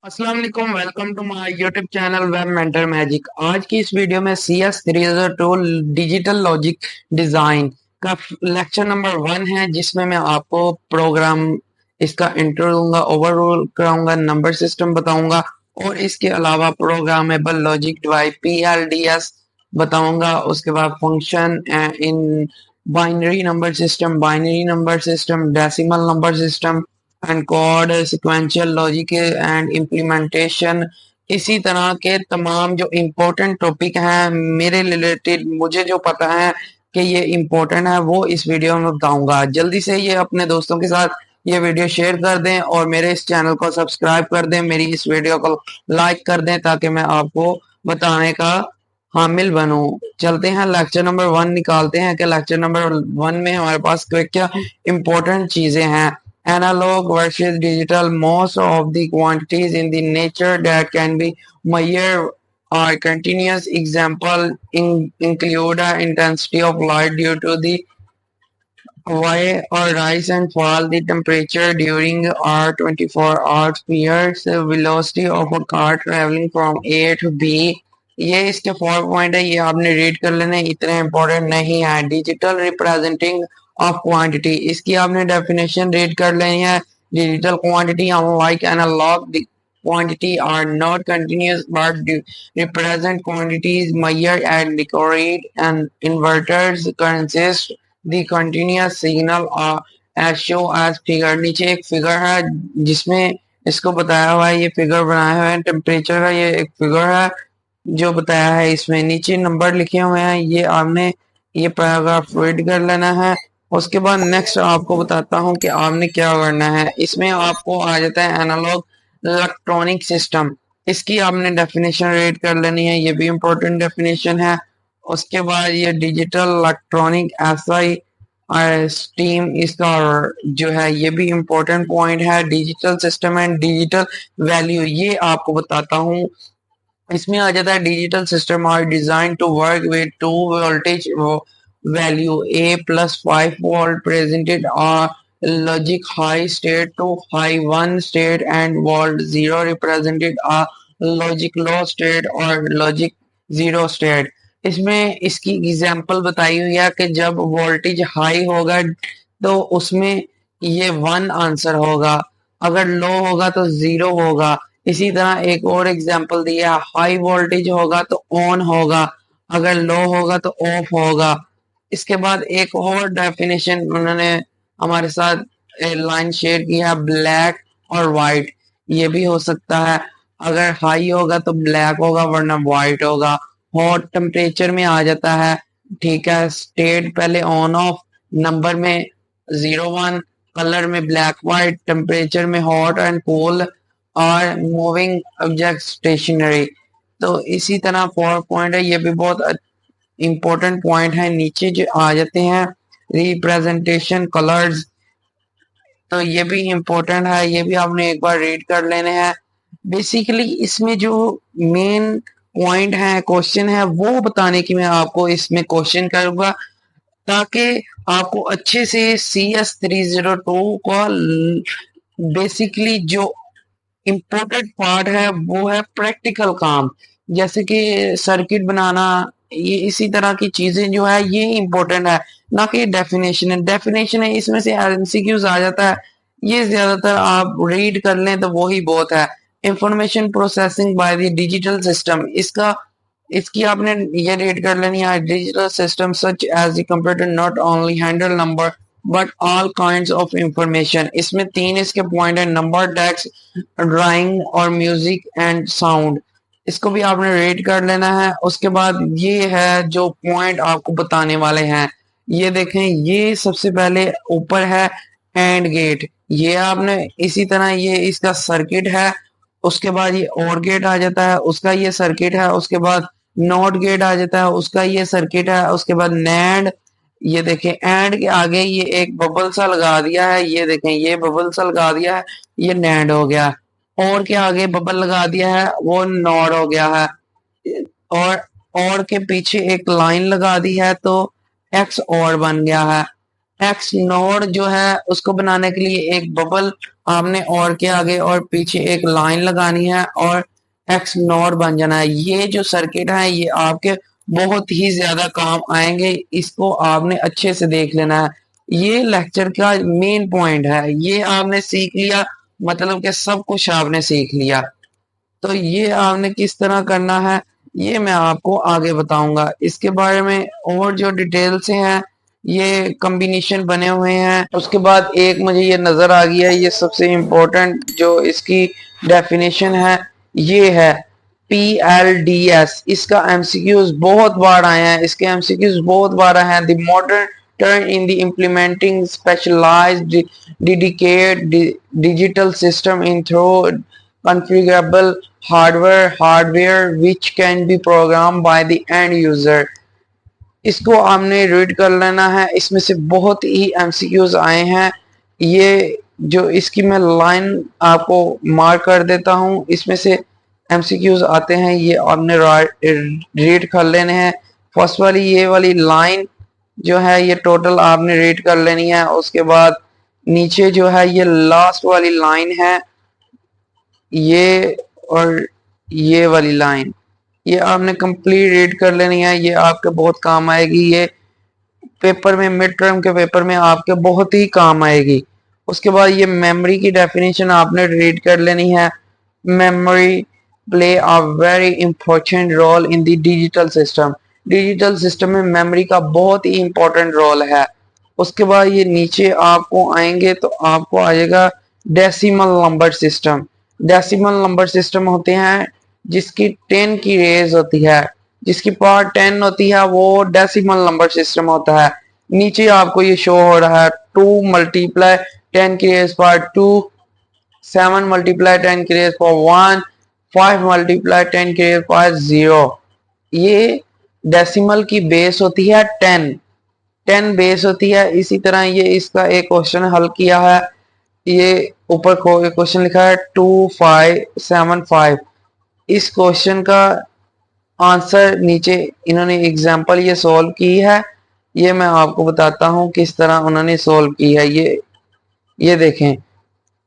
अस्सलाम वालेकुम, welcome to my YouTube channel web mentor magic. आज की इस वीडियो में CS302 डिजिटल लॉजिक डिजाइन का लेक्चर नंबर 1 है, जिसमें मैं आपको प्रोग्राम इसका इंट्रो दूंगा, ओवरऑल कराऊंगा, नंबर सिस्टम बताऊंगा और इसके अलावा प्रोग्रामेबल लॉजिक डिवाइस PLDS बताऊंगा। उसके बाद function in binary number system, decimal number system and code, sequential logic and implementation. इसी तरह के तमाम जो इम्पोर्टेंट टॉपिक हैं मेरे रिलेटेड, मुझे जो पता है कि ये इम्पोर्टेंट है, वो इस वीडियो में बताऊंगा। जल्दी से ये अपने दोस्तों के साथ ये वीडियो शेयर कर दें और मेरे इस चैनल को सब्सक्राइब कर दें, मेरी इस वीडियो को लाइक कर दें ताकि मैं आपको बताने का हामिल बनूं। चलते हैं लेक्चर नंबर 1 निकालते हैं कि लेक्चर नंबर 1 में हमारे पास क्या क्या इम्पोर्टेंट चीजें हैं। Analog versus digital, most of the quantities in the nature that can be measured are continuous. Example include the intensity of light due to the way or rise and fall, the temperature during our 24 hour periods, the velocity of a car traveling from A to B। ये इसके 4 point है, ये आपने read कर लेने, इतने important नहीं है। डिजिटल रिप्रेजेंटिंग ऑफ क्वांटिटी, इसकी आपने डेफिनेशन रीड कर लेनी है। Digital quantity unlike analog quantity are not continuous but represent quantities measured at decorate and inverters consist the continuous signal as show as figure। नीचे एक figure है जिसमें इसको बताया हुआ है, ये फिगर बनाया हुआ है, टेम्परेचर का ये एक फिगर है जो बताया है। इसमें नीचे नंबर लिखे हुए हैं, ये आपने ये पैराग्राफ रीड कर लेना है। उसके बाद नेक्स्ट आपको बताता हूँ कि आपने क्या करना है। इसमें आपको आ जाता है एनालॉग इलेक्ट्रॉनिक सिस्टम, इसकी आपने डेफिनेशन रीड कर लेनी है, ये भी इम्पोर्टेंट डेफिनेशन है। उसके बाद ये डिजिटल इलेक्ट्रॉनिक SI स्टीम, इसका जो है ये भी इम्पोर्टेंट पॉइंट है। Digital system and digital value, ये आपको बताता हूँ। इसमें आ जाता है digital system are design to work with two voltage value A+5 volt presented are logic high state to high 1 state and volt 0 represented are logic low state और logic 0 state। इसमें इसकी एग्जांपल बताई हुई है कि जब वोल्टेज हाई होगा तो उसमें ये 1 आंसर होगा, अगर लो होगा तो 0 होगा। इसी तरह एक और एग्जांपल दिया, हाई वोल्टेज होगा तो ऑन होगा, अगर लो होगा तो ऑफ होगा। इसके बाद एक और डेफिनेशन उन्होंने हमारे साथ लाइन शेयर किया, ब्लैक और वाइट। ये भी हो सकता है, अगर हाई होगा तो ब्लैक होगा वरना वाइट होगा। हॉट टेम्परेचर में आ जाता है, ठीक है, स्टेट पहले ऑन ऑफ, नंबर में 0 1, कलर में ब्लैक वाइट, टेम्परेचर में हॉट एंड कूल और मूविंग ऑब्जेक्ट स्टेशनरी। तो इसी तरह 4 पॉइंट है, ये भी बहुत इंपॉर्टेंट पॉइंट है। नीचे जो आ जाते हैं रिप्रेजेंटेशन कलर्स, तो ये भी इम्पोर्टेंट है, ये भी आपने एक बार रीड कर लेने हैं। बेसिकली इसमें जो मेन पॉइंट है, क्वेश्चन है, वो बताने की मैं आपको इसमें क्वेश्चन करूंगा ताकि आपको अच्छे से CS302 का बेसिकली जो इम्पोर्टेंट पार्ट है वो है प्रैक्टिकल काम, जैसे कि सर्किट बनाना, ये इसी तरह की चीजें जो है ये इम्पोर्टेंट है, ना कि डेफिनेशन है। डेफिनेशन है इसमें से MCQs आ जाता है, ये ज्यादातर आप रीड कर लें तो वही बहुत है। Information processing by the digital system, इसका इसकी आपने ये रीड कर लेनी है। Digital system such as the computer not only handle number but all kinds of information. इसमें 3 इसके पॉइंट है, नंबर, टेक्स्ट, ड्राइंग और म्यूजिक एंड साउंड। इसको भी आपने रीड कर लेना है। उसके बाद ये है जो पॉइंट आपको बताने वाले हैं, ये देखें, ये सबसे पहले ऊपर है एंड गेट, ये आपने इसी तरह ये इसका सर्किट है। उसके बाद ये और गेट आ जाता है, उसका ये सर्किट है। उसके बाद नॉट गेट आ जाता है, उसका ये सर्किट है। उसके बाद नैंड, ये देखें एंड के आगे ये एक बबल सा लगा दिया है, ये देखें ये बबल सा लगा दिया है, ये नैंड हो गया। और के आगे बबल लगा दिया है, वो नॉट हो गया है। और के पीछे एक लाइन लगा दी है तो एक्स और बन गया है। एक्स नोड जो है उसको बनाने के लिए एक बबल आपने और के आगे और पीछे एक लाइन लगानी है और एक्स नोड बन जाना है। ये जो सर्किट है ये आपके बहुत ही ज्यादा काम आएंगे, इसको आपने अच्छे से देख लेना है। ये लेक्चर का मेन पॉइंट है, ये आपने सीख लिया मतलब कि सब कुछ आपने सीख लिया। तो ये आपने किस तरह करना है ये मैं आपको आगे बताऊंगा। इसके बारे में और जो डिटेल्स हैं, ये कॉम्बिनेशन बने हुए हैं। उसके बाद एक मुझे ये नजर आ गया, ये सबसे इम्पोर्टेंट जो इसकी डेफिनेशन है ये है PLDS। इसका एमसीक्यूज बहुत बार आया है, इसके एमसीक्यूज बहुत बार आए हैं। The modern turn in the implementing specialised dedicated digital system in through configurable hardware which can be programmed by the end user। इसको आपने रीड कर लेना है, इसमें से बहुत ही एमसीक्यूज आए हैं। ये जो इसकी मैं लाइन आपको मार्क कर देता हूँ, इसमें से एमसीक्यूज आते हैं, ये आपने रीड कर लेने हैं। फर्स्ट वाली ये वाली लाइन जो है ये टोटल आपने रीड कर लेनी है। उसके बाद नीचे जो है ये लास्ट वाली लाइन है, ये और ये वाली लाइन, ये आपने कंप्लीट रीड कर लेनी है, ये आपके बहुत काम आएगी। ये पेपर में मिड टर्म के पेपर में आपके बहुत ही काम आएगी। उसके बाद ये मेमोरी की डेफिनेशन आपने रीड कर लेनी है। Memory play a very important role in the digital system. Digital system में मेमोरी का बहुत ही इंपॉर्टेंट रोल है। उसके बाद ये नीचे आपको आएंगे तो आपको आ जाएगा decimal number system. Decimal number system होते हैं जिसकी 10 की रेज होती है, जिसकी पावर 10 होती है, वो डेसिमल नंबर सिस्टम होता है। नीचे आपको ये शो हो रहा है 2 मल्टीप्लाई 10 की रेज पावर 2, 7 मल्टीप्लाई 10 की रेज पावर 1, 5 मल्टीप्लाई 10 की रेज पावर 0। ये डेसिमल की बेस होती है 10, 10 बेस होती है। इसी तरह ये इसका एक क्वेश्चन हल किया है, ये ऊपर क्वेश्चन लिखा है 2575। इस क्वेश्चन का आंसर नीचे इन्होंने एग्जांपल ये सॉल्व की है, ये मैं आपको बताता हूँ किस तरह उन्होंने सॉल्व की है। ये देखें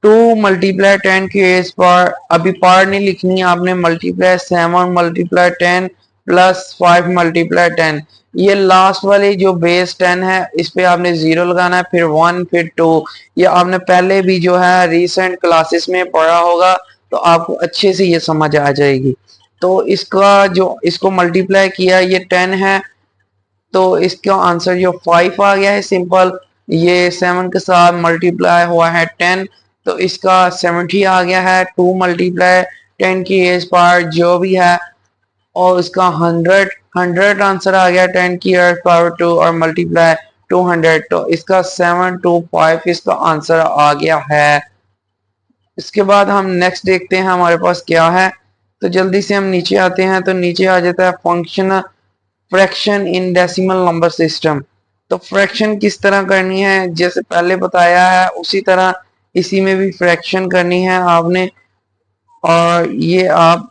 2 मल्टीप्लाई 10 की रेज पावर, अभी पावर नहीं लिखनी है आपने, मल्टीप्लाई 7 मल्टीप्लाई 10 प्लस 5 मल्टीप्लाई 10। ये लास्ट वाली जो बेस 10 है इस पे आपने 0 लगाना है, फिर 1 फिर 2। ये आपने पहले भी जो है रिसेंट क्लासेस में पढ़ा होगा, तो आपको अच्छे से ये समझ आ जाएगी। तो इसका जो इसको मल्टीप्लाई किया ये 10 है, तो इसका आंसर जो 5 आ गया है सिंपल। ये 7 के साथ मल्टीप्लाई हुआ है 10, तो इसका 70 आ गया है। 2 मल्टीप्लाई 10 की एज पावर जो भी है, और इसका 100 आंसर आ गया 10 की एज पावर 2 और मल्टीप्लाई 200, तो इसका 725 इसका आंसर आ गया है। इसके बाद हम नेक्स्ट देखते हैं हमारे पास क्या है। तो जल्दी से हम नीचे आते हैं, तो नीचे आ जाता है function fraction in decimal number system. तो फ्रैक्शन किस तरह करनी है, जैसे पहले बताया है उसी तरह इसी में भी फ्रैक्शन करनी है आपने, और ये आप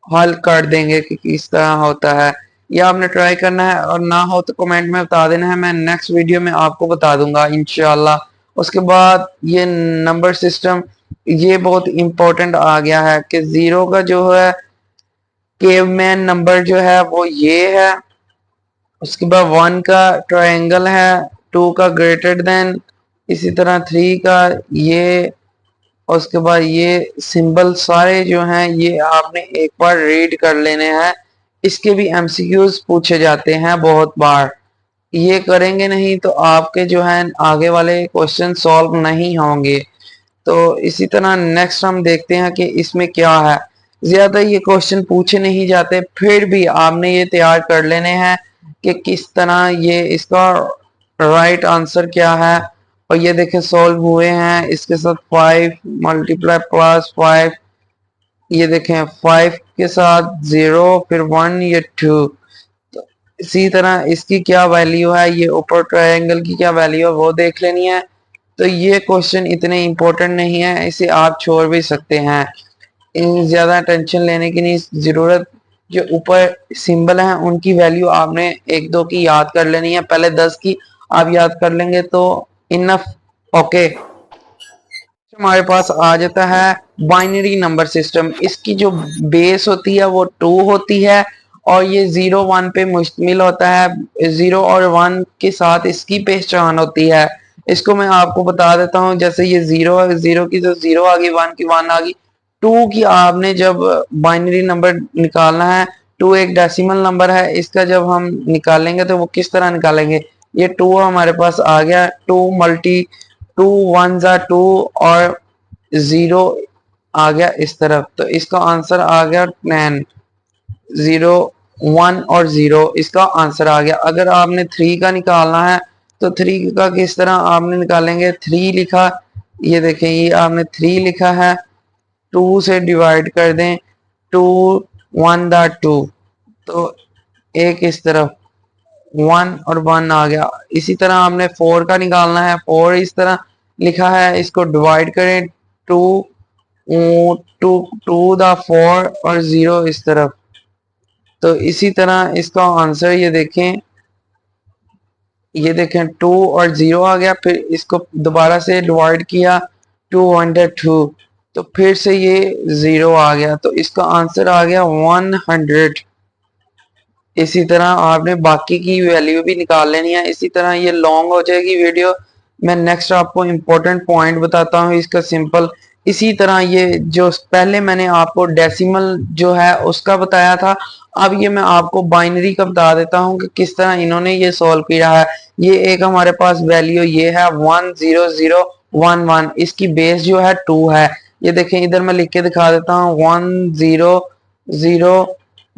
हल कर देंगे कि किस तरह होता है। ये आपने ट्राई करना है, और ना हो तो कमेंट में बता देना है, मैं नेक्स्ट वीडियो में आपको बता दूंगा इंशाल्लाह। उसके बाद ये नंबर सिस्टम, ये बहुत इंपॉर्टेंट आ गया है कि जीरो का जो है केवमैन नंबर जो है वो ये है। उसके बाद 1 का ट्रायंगल है, 2 का ग्रेटर देन, इसी तरह 3 का ये। और उसके बाद ये सिंबल सारे जो हैं ये आपने एक बार रीड कर लेने हैं। इसके भी एमसीक्यूज पूछे जाते हैं बहुत बार, ये करेंगे नहीं तो आपके जो है आगे वाले क्वेश्चन सॉल्व नहीं होंगे। तो इसी तरह नेक्स्ट हम देखते हैं कि इसमें क्या है। ज्यादा ये क्वेश्चन पूछे नहीं जाते, फिर भी आपने ये तैयार कर लेने हैं कि किस तरह ये इसका राइट आंसर क्या है। और ये देखें सॉल्व हुए हैं, इसके साथ 5 मल्टीप्लाई प्लस 5, ये देखें 5 के साथ 0 फिर 1 ये 2। तो इसी तरह इसकी क्या वैल्यू है, ये ऊपर ट्रायंगल की क्या वैल्यू है वो देख लेनी है। तो ये क्वेश्चन इतने इंपॉर्टेंट नहीं है, इसे आप छोड़ भी सकते हैं, इन ज्यादा टेंशन लेने की नहीं जरूरत। जो ऊपर सिंबल हैं उनकी वैल्यू आपने एक दो की याद कर लेनी है, पहले 10 की आप याद कर लेंगे तो इनफ। ओके, हमारे पास आ जाता है बाइनरी नंबर सिस्टम। इसकी जो बेस होती है वो 2 होती है और ये 0 1 पे मुश्तमिल होता है। 0 और 1 के साथ इसकी पहचान होती है। इसको मैं आपको बता देता हूँ, जैसे ये 0 है, 0 की तो 0 आ गई, 1 की 1 आ गई। 2 की आपने जब बाइनरी नंबर निकालना है, 2 एक डेसिमल नंबर है, इसका जब हम निकालेंगे तो वो किस तरह निकालेंगे। ये 2 हमारे पास आ गया, 2 मल्टी 2 1 जा 2 और 0 आ गया इस तरफ, तो इसका आंसर आ गया 10। 0 1 और 0 इसका आंसर आ गया। अगर आपने 3 का निकालना है तो 3 का किस तरह आपने निकालेंगे। 3 लिखा, ये देखें, ये आपने 3 लिखा है, 2 से डिवाइड कर दें, 2 1 दा 2, तो एक इस तरफ 1 और 1 आ गया। इसी तरह आपने 4 का निकालना है, 4 इस तरह लिखा है, इसको डिवाइड करें, 2 टू 2 दा 4 और 0 इस तरफ, तो इसी तरह इसका आंसर ये देखें 2 और 0 आ गया, फिर इसको दोबारा से डिवाइड किया, 2 तो फिर से ये 0 आ गया, तो इसका आंसर आ गया 100। इसी तरह आपने बाकी की वैल्यू भी निकाल लेनी है। इसी तरह ये लॉन्ग हो जाएगी वीडियो, मैं नेक्स्ट आपको इम्पोर्टेंट पॉइंट बताता हूँ इसका सिंपल। इसी तरह ये जो पहले मैंने आपको डेसिमल जो है उसका बताया था, अब ये मैं आपको बाइनरी का बता देता हूँ कि किस तरह इन्होंने ये सॉल्व किया है। ये एक हमारे पास वैल्यू ये है 10011, इसकी बेस जो है 2 है। ये देखें, इधर मैं लिख के दिखा देता हूँ,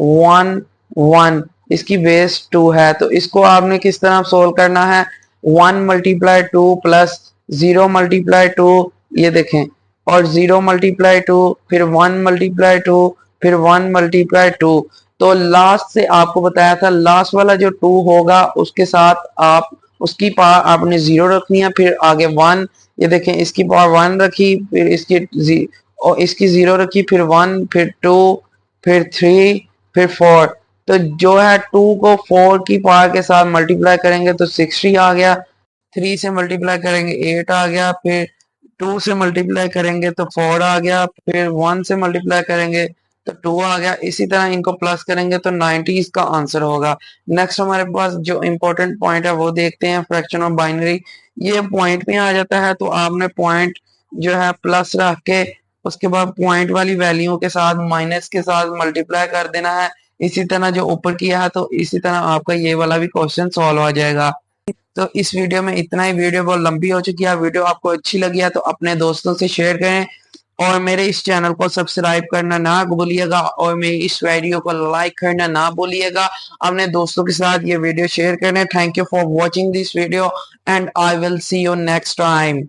1001 इसकी बेस 2 है। तो इसको आपने किस तरह सोल्व करना है, 1 मल्टीप्लाई 2 प्लस 0 मल्टीप्लाई 2, ये देखें, और 0 मल्टीप्लाई 2, फिर 1 मल्टीप्लाई 2, फिर 1 मल्टीप्लाई 2। तो लास्ट से आपको बताया था, लास्ट वाला जो 2 होगा उसके साथ आप उसकी पावर आपने 0 रखनी है, फिर आगे 1। ये देखें, इसकी पावर 1 रखी, फिर और इसकी 0 रखी, फिर 1, फिर 2, फिर 3, फिर 4। तो जो है 2 को 4 की पावर के साथ मल्टीप्लाई करेंगे तो 60 आ गया, 3 से मल्टीप्लाई करेंगे 8 आ गया, फिर 2 से मल्टीप्लाई करेंगे तो 4 आ गया, फिर 1 से मल्टीप्लाई करेंगे तो 2 आ गया। इसी तरह इनको प्लस करेंगे तो 90 इसका आंसर होगा। नेक्स्ट हमारे पास जो इंपॉर्टेंट पॉइंट है वो देखते हैं, फ्रैक्शन ऑफ बाइनरी। ये पॉइंट में आ जाता है, तो आपने पॉइंट जो है प्लस रख के उसके बाद पॉइंट वाली वैल्यू के साथ माइनस के साथ मल्टीप्लाई कर देना है। इसी तरह जो ऊपर किया है, तो इसी तरह आपका ये वाला भी क्वेश्चन सॉल्व हो जाएगा। तो इस वीडियो में इतना ही। वीडियो बहुत लंबी हो चुकी है, वीडियो आपको अच्छी लगी है तो अपने दोस्तों से शेयर करें और मेरे इस चैनल को सब्सक्राइब करना ना भूलिएगा और मेरी इस वीडियो को लाइक करना ना भूलिएगा। अपने दोस्तों के साथ ये वीडियो शेयर करें। Thank you for watching this video and I will see you next time.